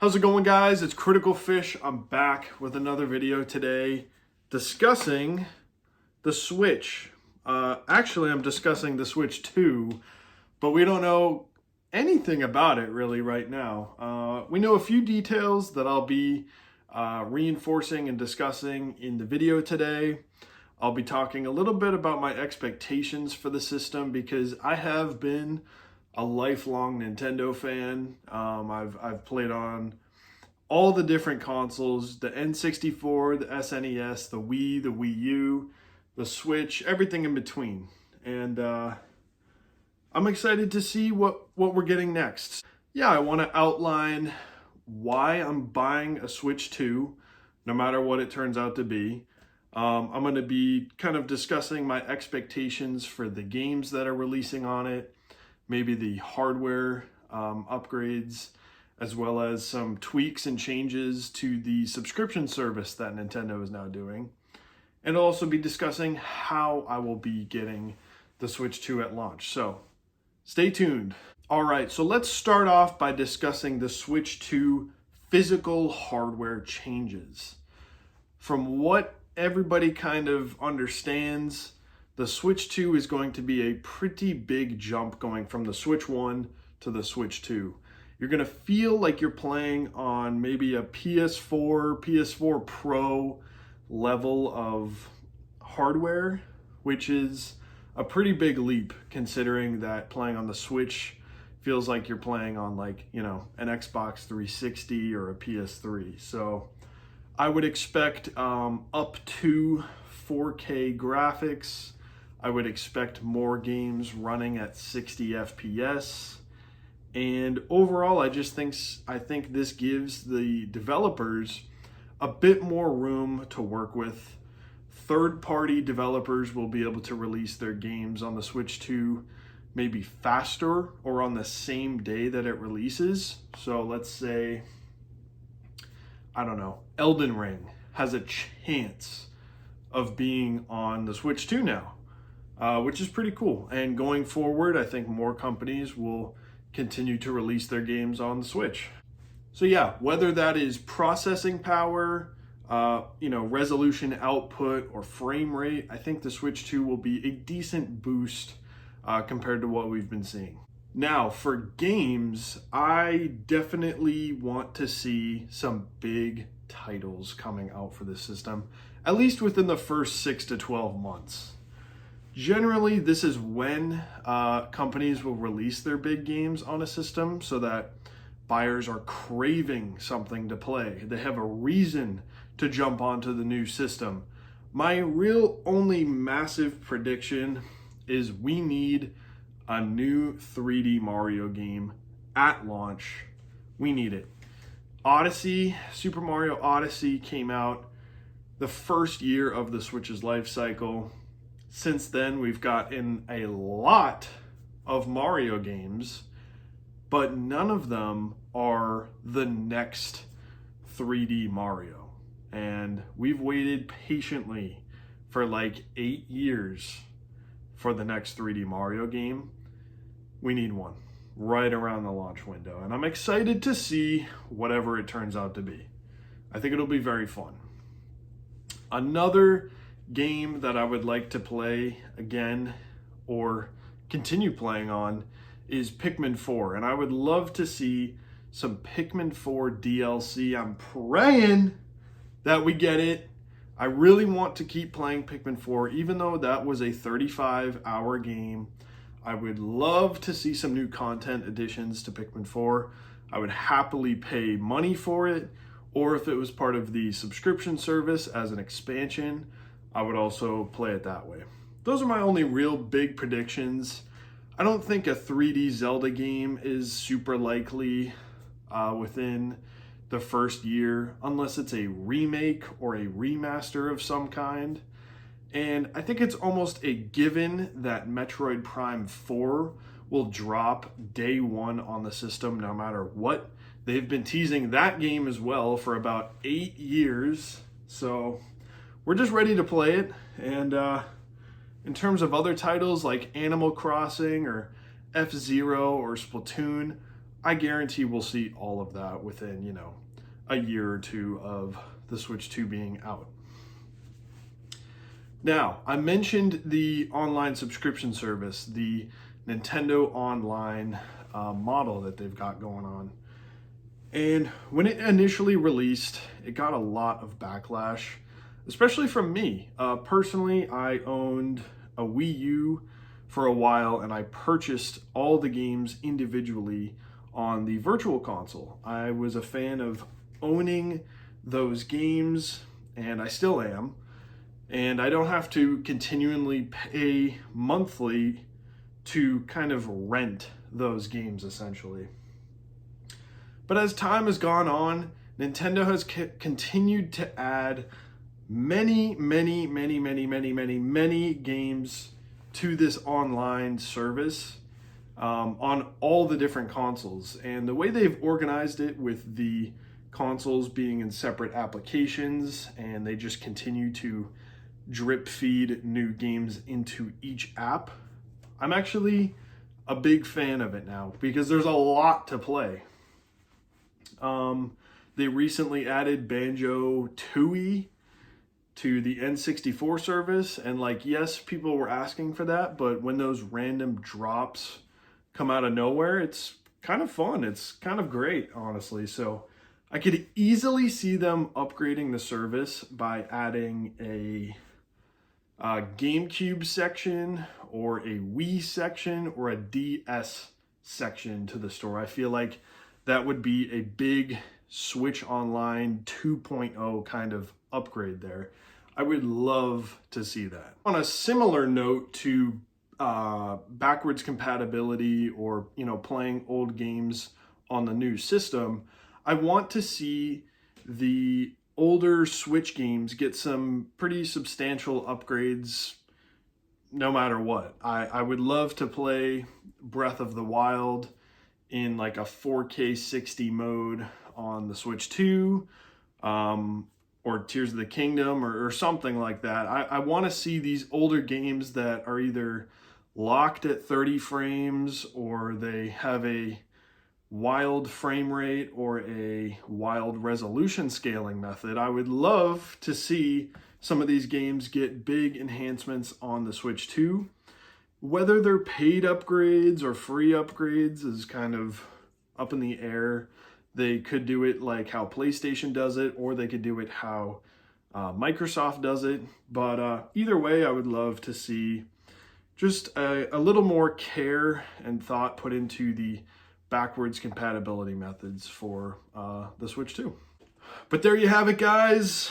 How's it going, guys? It's Critical Fish. I'm back with another video today discussing the Switch. Actually, I'm discussing the Switch 2, but we don't know anything about it really right now. We know a few details that I'll be reinforcing and discussing in the video today. I'll be talking a little bit about my expectations for the system because I have been a lifelong Nintendo fan. I've played on all the different consoles, the N64, the SNES, the Wii, the Wii U, the Switch, everything in between. And I'm excited to see what we're getting next. Yeah, I want to outline why I'm buying a Switch 2, no matter what it turns out to be. I'm going to be kind of discussing my expectations for the games that are releasing on it, maybe the hardware upgrades, as well as some tweaks and changes to the subscription service that Nintendo is now doing. And I'll also be discussing how I will be getting the Switch 2 at launch. So stay tuned. All right, so let's start off by discussing the Switch 2 physical hardware changes. From what everybody kind of understands, the Switch 2 is going to be a pretty big jump going from the Switch 1 to the Switch 2. You're going to feel like you're playing on maybe a PS4 Pro level of hardware, which is a pretty big leap considering that playing on the Switch feels like you're playing on an Xbox 360 or a PS3. So I would expect up to 4K graphics. I would expect more games running at 60 FPS. And overall, I think this gives the developers a bit more room to work with. Third-party developers will be able to release their games on the Switch 2 maybe faster or on the same day that it releases. So let's say, I don't know, Elden Ring has a chance of being on the Switch 2 now, which is pretty cool. And going forward, I think more companies will continue to release their games on the Switch. So yeah, whether that is processing power, resolution output, or frame rate, I think the Switch 2 will be a decent boost compared to what we've been seeing. Now, for games, I definitely want to see some big titles coming out for this system, at least within the first 6 to 12 months. Generally, this is when companies will release their big games on a system so that buyers are craving something to play. They have a reason to jump onto the new system. My real only massive prediction is we need a new 3D Mario game at launch. We need it. Super Mario Odyssey came out the first year of the Switch's life cycle. Since then, we've gotten a lot of Mario games, but none of them are the next 3D Mario. And we've waited patiently for like 8 years for the next 3D Mario game. We need one right around the launch window. And I'm excited to see whatever it turns out to be. I think it'll be very fun. Another game that I would like to play again or continue playing on is Pikmin 4. And I would love to see some Pikmin 4 DLC. I'm praying that we get it. I really want to keep playing Pikmin 4, even though that was a 35-hour game. I would love to see some new content additions to Pikmin 4. I would happily pay money for it, or if it was part of the subscription service as an expansion, I would also play it that way. Those are my only real big predictions. I don't think a 3D Zelda game is super likely within the first year, unless it's a remake or a remaster of some kind. And I think it's almost a given that Metroid Prime 4 will drop day one on the system no matter what. They've been teasing that game as well for about 8 years. So we're just ready to play it. And in terms of other titles like Animal Crossing or F-Zero or Splatoon, I guarantee we'll see all of that within, you know, a year or two of the Switch 2 being out. Now, I mentioned the online subscription service, the Nintendo Online model that they've got going on. And when it initially released, it got a lot of backlash, especially from me. Personally, I owned a Wii U for a while, and I purchased all the games individually on the Virtual Console. I was a fan of owning those games, and I still am. And I don't have to continually pay monthly to kind of rent those games, essentially. But as time has gone on, Nintendo has continued to add many games to this online service on all the different consoles. And the way they've organized it with the consoles being in separate applications, and they just continue to drip feed new games into each app, I'm actually a big fan of it now because there's a lot to play. They recently added Banjo-Tooie to the N64 service, and like, yes, people were asking for that, but when those random drops come out of nowhere, it's kind of fun. It's kind of great, honestly. So I could easily see them upgrading the service by adding a GameCube section or a Wii section or a DS section to the store. I feel like that would be a big Switch Online 2.0 kind of upgrade there. I would love to see that. On a similar note to backwards compatibility or, you know, playing old games on the new system, I want to see the older Switch games get some pretty substantial upgrades no matter what. I would love to play Breath of the Wild in like a 4K 60 mode on the Switch 2, or Tears of the Kingdom or something like that. I want to see these older games that are either locked at 30 frames or they have a wild frame rate or a wild resolution scaling method. I would love to see some of these games get big enhancements on the Switch 2. Whether they're paid upgrades or free upgrades is kind of up in the air. They could do it like how PlayStation does it, or they could do it how Microsoft does it. But either way, I would love to see just a little more care and thought put into the backwards compatibility methods for the Switch 2. But there you have it, guys.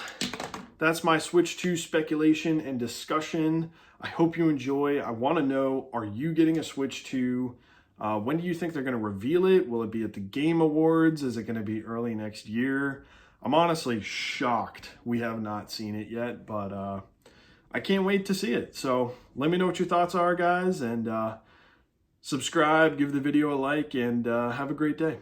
That's my Switch 2 speculation and discussion. I hope you enjoy. I want to know, are you getting a Switch 2? When do you think they're going to reveal it? Will it be at the Game Awards? Is it going to be early next year? I'm honestly shocked we have not seen it yet, but I can't wait to see it. So let me know what your thoughts are, guys, and subscribe, give the video a like, and have a great day.